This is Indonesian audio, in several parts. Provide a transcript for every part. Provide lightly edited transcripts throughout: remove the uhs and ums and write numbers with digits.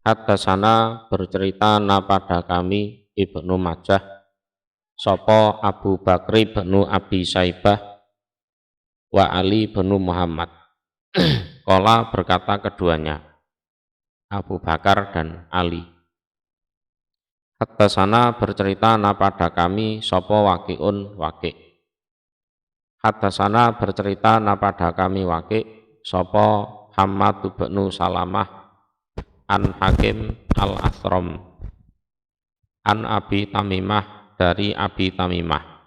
Haddatsana bercerita pada kami Ibnu Majah sapa Abu Bakri bin Abi Saibah wa Ali bin Muhammad. Qala berkata keduanya, Abu Bakar dan Ali. Haddatsana bercerita pada kami sapa Waqi'un Waqi'. Haddatsana bercerita pada kami Waqi' sapa Hammad bin Salamah an Hakim al-Athram an Abi Tamimah dari Abi Tamimah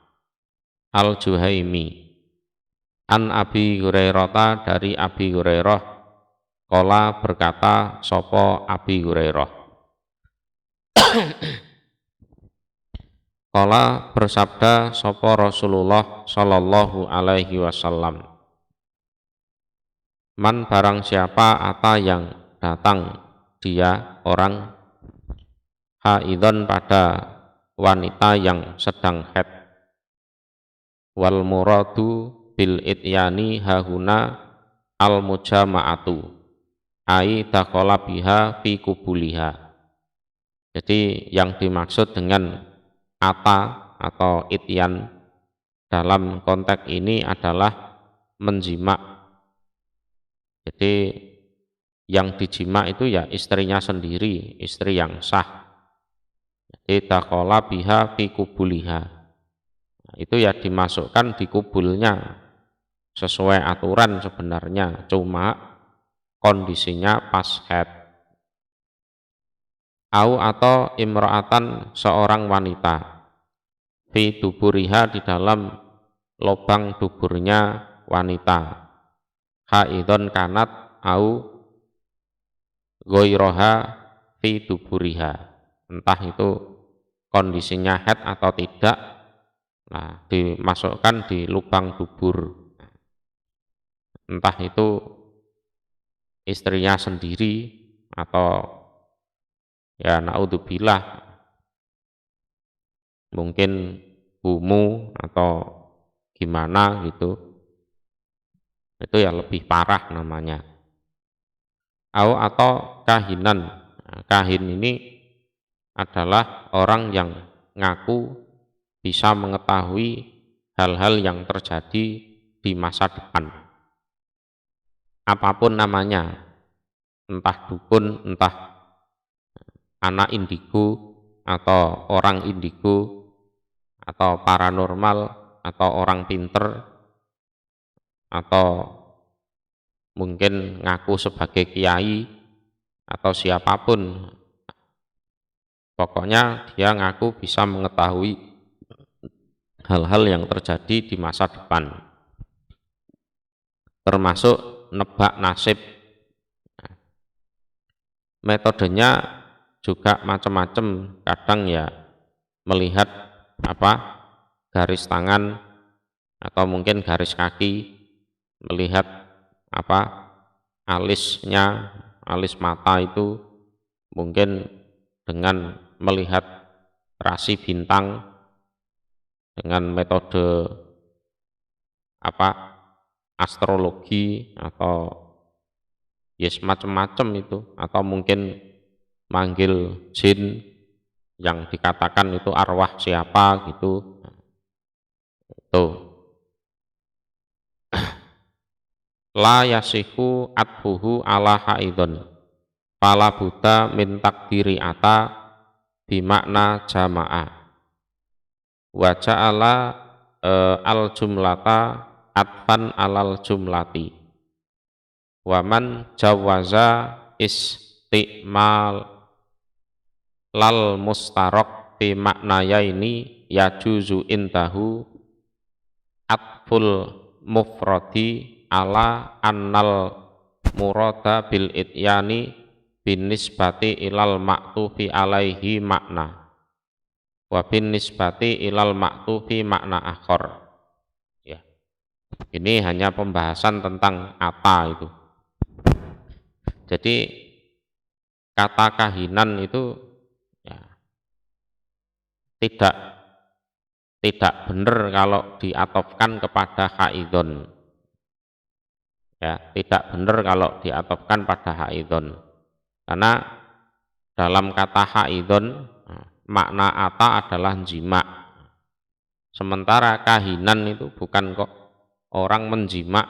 al-Juhaimi an Abi Hurairah dari Abi Hurairah qala berkata sapa Abi Hurairah qala bersabda sapa Rasulullah sallallahu alaihi wasallam, man barang siapa ata yang datang dia orang haidon pada wanita yang sedang haid, wal muradu bil ityani hahuna al mujama'atu ai dakhala biha fi kubuliha. Jadi yang dimaksud dengan ata atau ityan dalam konteks ini adalah menjima. Jadi yang dijima itu ya istrinya sendiri, istri yang sah. Jadi dakhala biha fi kubuliha. Itu ya dimasukkan di kubulnya sesuai aturan sebenarnya, cuma kondisinya pas haid. Au atau imra'atan seorang wanita fi duburiha di dalam lubang duburnya wanita, haidon kanat au goiroha fi duburiha, entah itu kondisinya haid atau tidak, nah dimasukkan di lubang dubur, entah itu istrinya sendiri atau ya naudzubillah mungkin bumu atau gimana gitu, itu ya lebih parah namanya. Atau kahinan. Nah, kahin ini adalah orang yang ngaku bisa mengetahui hal-hal yang terjadi di masa depan, apapun namanya, entah dukun, entah anak indigo atau orang indigo atau paranormal atau orang pinter atau mungkin ngaku sebagai kiai atau siapapun, pokoknya dia ngaku bisa mengetahui hal-hal yang terjadi di masa depan, termasuk nebak nasib. Metodenya juga macam-macam, kadang ya melihat garis tangan atau mungkin garis kaki, melihat alisnya, alis mata itu mungkin dengan melihat rasi bintang dengan metode astrologi atau yes macam-macam itu, atau mungkin manggil jin yang dikatakan itu arwah siapa gitu. Tuh. La yasihu atfuhu ala haidon fala buddha min takdiri ata bimakna jamaah wa ja'ala al jumlata atfan alal jumlati wa man jawaza istimal lal mustarok bi maknaya ini yajuzu indahu atful mufradi ala annal murada bil ityani bin nisbati ilal maktufi alaihi makna wa bin nisbati ilal maktufi makna akhor. Ya, ini hanya pembahasan tentang apa itu. Jadi kata kahinan itu ya, tidak benar kalau diatofkan kepada haidon. Ya, tidak benar kalau diatofkan pada haidon. Karena dalam kata haidon makna ata adalah jima. Sementara kahinan itu bukan kok orang menjima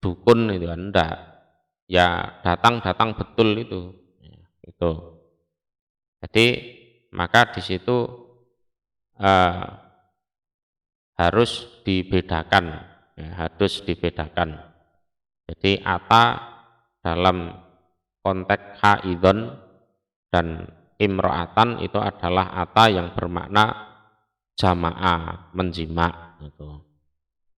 dukun itu enggak. Ya datang betul itu. Itu. Jadi maka di situ harus dibedakan, ya, harus dibedakan. Jadi ata dalam konteks haidon dan imro'atan itu adalah ata yang bermakna jamaah, menjima gitu.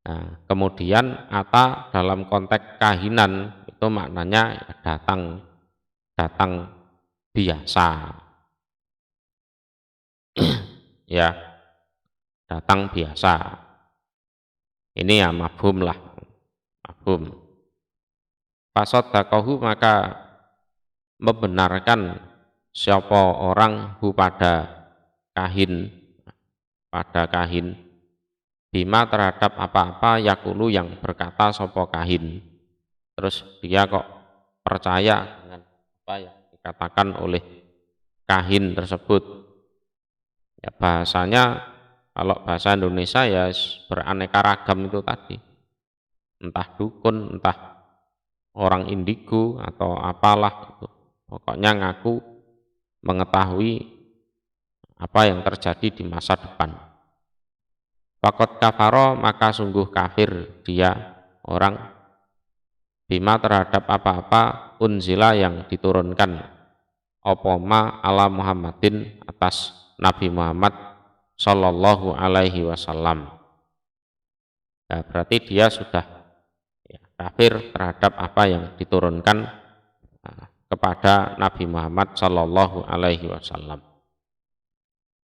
Nah, kemudian ata dalam konteks kahinan itu maknanya datang biasa. Ya, datang biasa. Ini ya mafhum lah, mafhum. Fasodakohu maka membenarkan siapa orang hu pada kahin bima terhadap apa-apa yakulu yang berkata sapa kahin. Terus dia kok percaya dengan apa yang dikatakan oleh kahin tersebut. Ya bahasanya kalau bahasa Indonesia ya beraneka ragam itu tadi. Entah dukun, entah orang indigo atau apalah itu. Pokoknya ngaku mengetahui apa yang terjadi di masa depan. Fakot kafaro maka sungguh kafir dia orang bima terhadap apa-apa unzila yang diturunkan opoma ala Muhammadin atas Nabi Muhammad sallallahu alaihi wasallam. Ya, berarti dia sudah ya, kafir terhadap apa yang diturunkan kepada Nabi Muhammad sallallahu alaihi wasallam.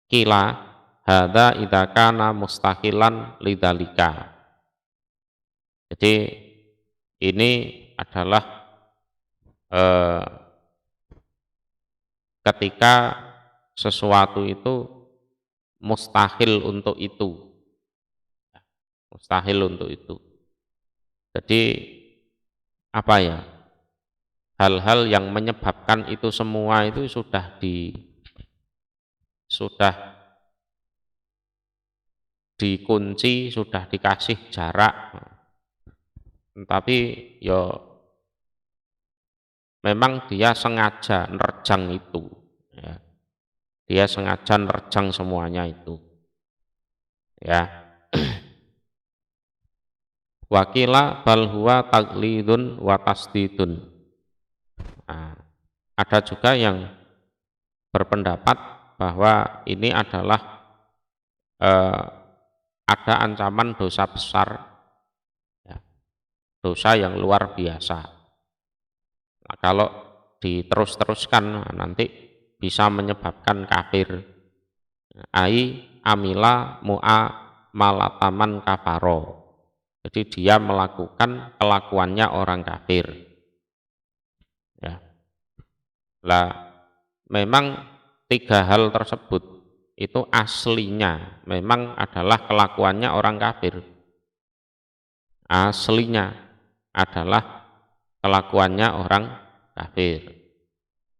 Kila hadza idza kana mustahilan lidzalika. Jadi ini adalah ketika sesuatu itu mustahil untuk itu. Mustahil untuk itu. Jadi apa ya? Hal-hal yang menyebabkan itu semua itu sudah dikunci, sudah dikasih jarak. Tapi ya memang dia sengaja nerjang itu. Ya. Dia sengaja nerjang semuanya itu. Ya. Wakila bal huwa taglidun wa tasdidun. Nah, ada juga yang berpendapat bahwa ini adalah ada ancaman dosa besar, ya, dosa yang luar biasa. Nah, kalau diterus-teruskan nanti bisa menyebabkan kafir. Ai amila mu'a malataman kafaro. Jadi dia melakukan kelakuannya orang kafir. Ya. Lah memang tiga hal tersebut itu aslinya memang adalah kelakuannya orang kafir. Aslinya adalah kelakuannya orang kafir.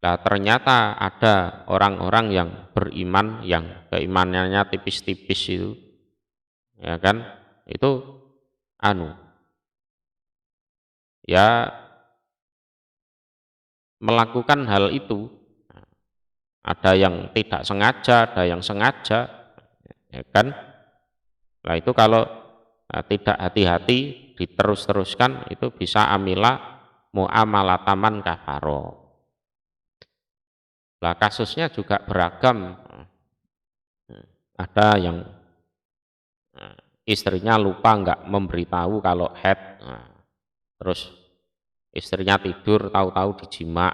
Nah, ternyata ada orang-orang yang beriman yang keimanannya tipis-tipis itu, ya kan? Itu ya melakukan hal itu. Ada yang tidak sengaja, ada yang sengaja, ya kan? Nah itu kalau tidak hati-hati diterus-teruskan itu bisa amila muamalataman kafaro. Nah kasusnya juga beragam. Ada yang istrinya lupa nggak memberitahu kalau haid, terus istrinya tidur tahu-tahu dijima,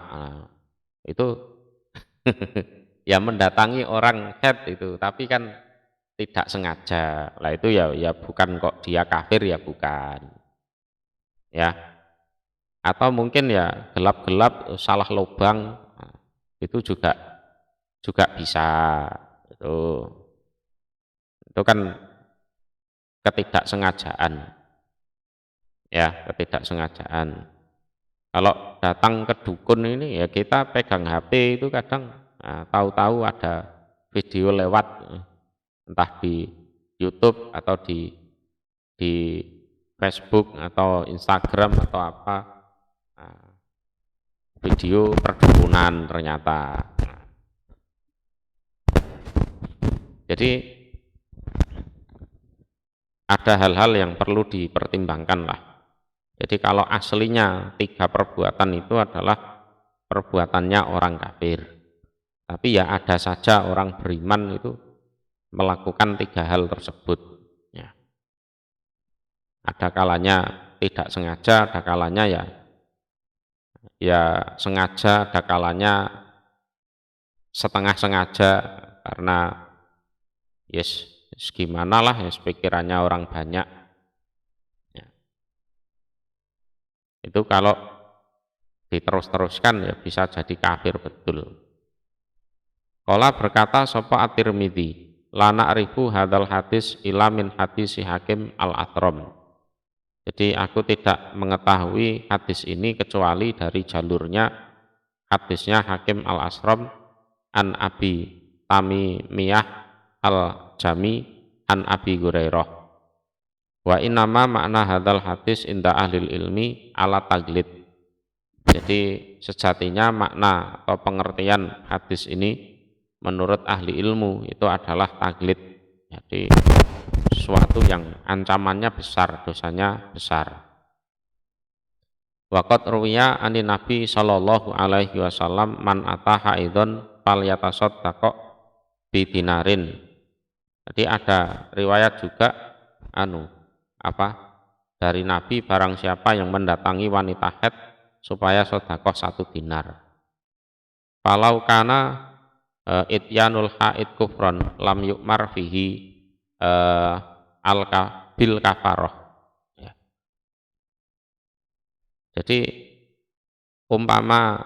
itu ya mendatangi orang haid itu, tapi kan tidak sengaja. Lah itu ya bukan kok dia kafir, ya bukan. Ya. Atau mungkin ya gelap-gelap salah lubang, itu juga bisa. Itu kan ketidaksengajaan. Ya, ketidaksengajaan. Kalau datang ke dukun ini ya kita pegang HP itu kadang tahu-tahu ada video lewat, entah di YouTube atau di Facebook atau Instagram atau apa, nah, video perdukunan ternyata. Jadi ada hal-hal yang perlu dipertimbangkan lah. Jadi kalau aslinya 3 perbuatan itu adalah perbuatannya orang kafir, tapi ya ada saja orang beriman itu melakukan 3 hal tersebut. Ya. Ada kalanya tidak sengaja, ada kalanya ya sengaja, ada kalanya setengah sengaja karena yes gimana lah ya pikirannya orang banyak. Ya. Itu kalau diterus-teruskan ya bisa jadi kafir betul. Qala berkata sapa At-Tirmidzi, la na'rifu hadzal hadis ila min hadis Hakim Al-Athram. Jadi aku tidak mengetahui hadis ini kecuali dari jalurnya hadisnya Hakim Al-Asram an Abi Tamimiyah Al-Jami an Abi Hurairah. Wa innama makna hadzal hadis inda ahlil ilmi ala taglid. Jadi sejatinya makna atau pengertian hadis ini menurut ahli ilmu itu adalah taglid. Jadi sesuatu yang ancamannya besar, dosanya besar. Waqat ruwiya anin Nabi sallallahu alaihi wasallam man ataha idzon falyatasaddaq bi dinarin. Jadi ada riwayat juga dari Nabi barang siapa yang mendatangi wanita haid supaya sedekah 1 dinar. Falau kana ityanul haid kufron lam yukmar fihi bil kafaroh. Ya. Jadi umpama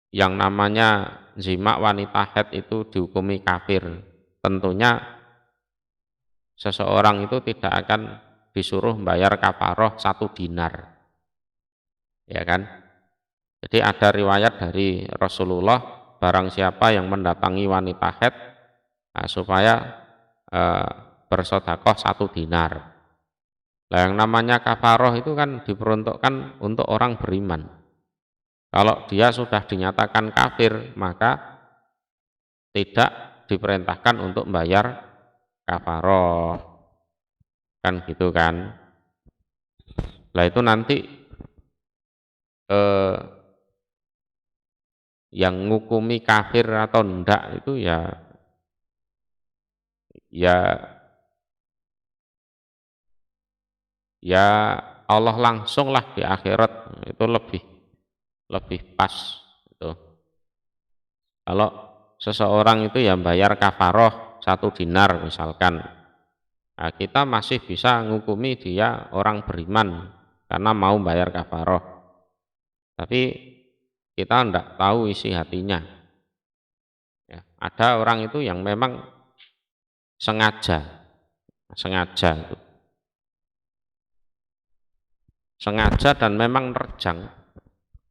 yang namanya jima wanita haid itu dihukumi kafir, tentunya seseorang itu tidak akan disuruh membayar kafaroh 1 dinar. Ya kan? Jadi ada riwayat dari Rasulullah, barang siapa yang mendatangi wanita haid supaya bersedekah 1 dinar. Nah, yang namanya kafaroh itu kan diperuntukkan untuk orang beriman. Kalau dia sudah dinyatakan kafir, maka tidak diperintahkan untuk membayar kafaroh. Kan gitu kan. Nah itu nanti yang ngukumi kafir atau enggak itu ya Allah langsung lah di akhirat, itu lebih pas itu. Kalau seseorang itu ya bayar kafaroh 1 dinar misalkan, nah, kita masih bisa ngukumi dia orang beriman karena mau bayar kafaroh, tapi kita tidak tahu isi hatinya. Ya, ada orang itu yang memang sengaja dan memang nerjang,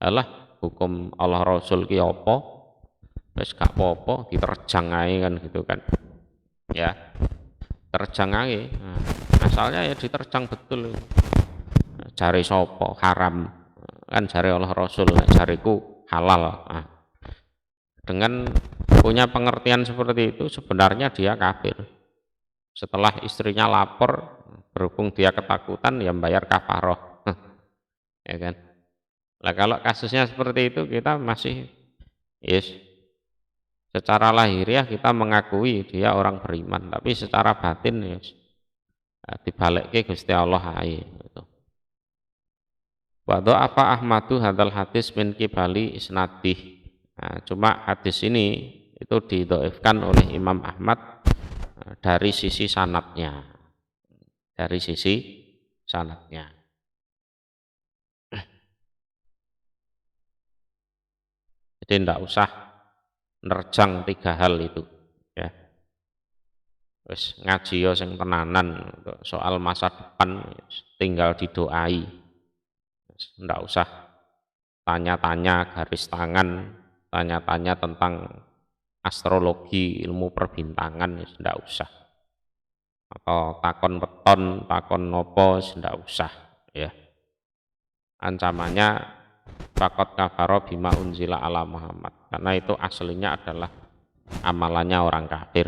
alah hukum Allah Rasul ki apa, wis gak apa-apa diterjang ae kan gitu kan. Ya, terjang ae. Nah, asalnya ya diterjang betul. Jare sapa haram, kan jare Allah Rasul, jariku halal. Nah, dengan punya pengertian seperti itu sebenarnya dia kafir. Setelah istrinya lapor, berhubung dia ketakutan ya membayar kafaroh. Ya kan. Nah, kalau kasusnya seperti itu kita masih secara lahiriah kita mengakui dia orang beriman, tapi secara batin dibalikke Gusti Allah ae gitu. Wa apa Ahmadu hadzal hadis min kibali isnadih. Nah, cuma hadis ini itu didhaifkan oleh Imam Ahmad dari sisi sanadnya. Jadi tidak usah nerjang 3 hal itu, ya. Wis ngaji yo sing tenanan, soal masa depan tinggal didoai. Tidak usah tanya-tanya garis tangan, tanya-tanya tentang astrologi, ilmu perbintangan, ya ndak usah. Atau takon weton, takon nopo, ndak usah, ya. Ancamannya faqad kafara bima unzila ala Muhammad, karena itu aslinya adalah amalannya orang kafir.